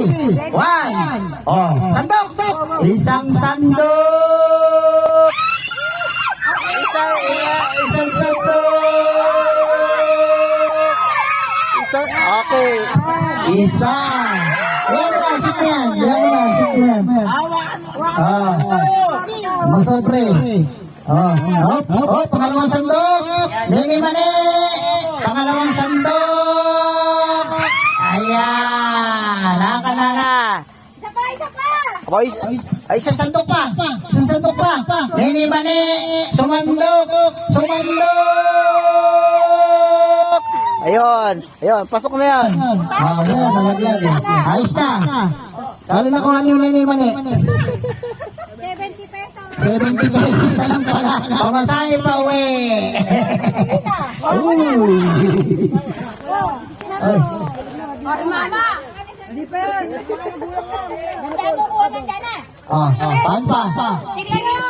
1. Oh, sandok. Isang sandok. Isang sandok. Okay. Isa. Yan na, shoot yan. Masobre. Pangalawang sandok. Nini Mani. Pangalawang sandok. Ayan. Nakakanana. Isa pa. Ay, isang sandok pa. Nini Mani. Sumandok. Ayun, pasok na yan. Ayun, nalaglag. Ayos na. Kano na kung ano yung Nini Mani? 70 pesos. 70 pesos na lang pala. Pamasahe pa uwi. Mama! Hindi pa yun. Ganda mo ko, ganda na. Paan pa? Tignan nyo.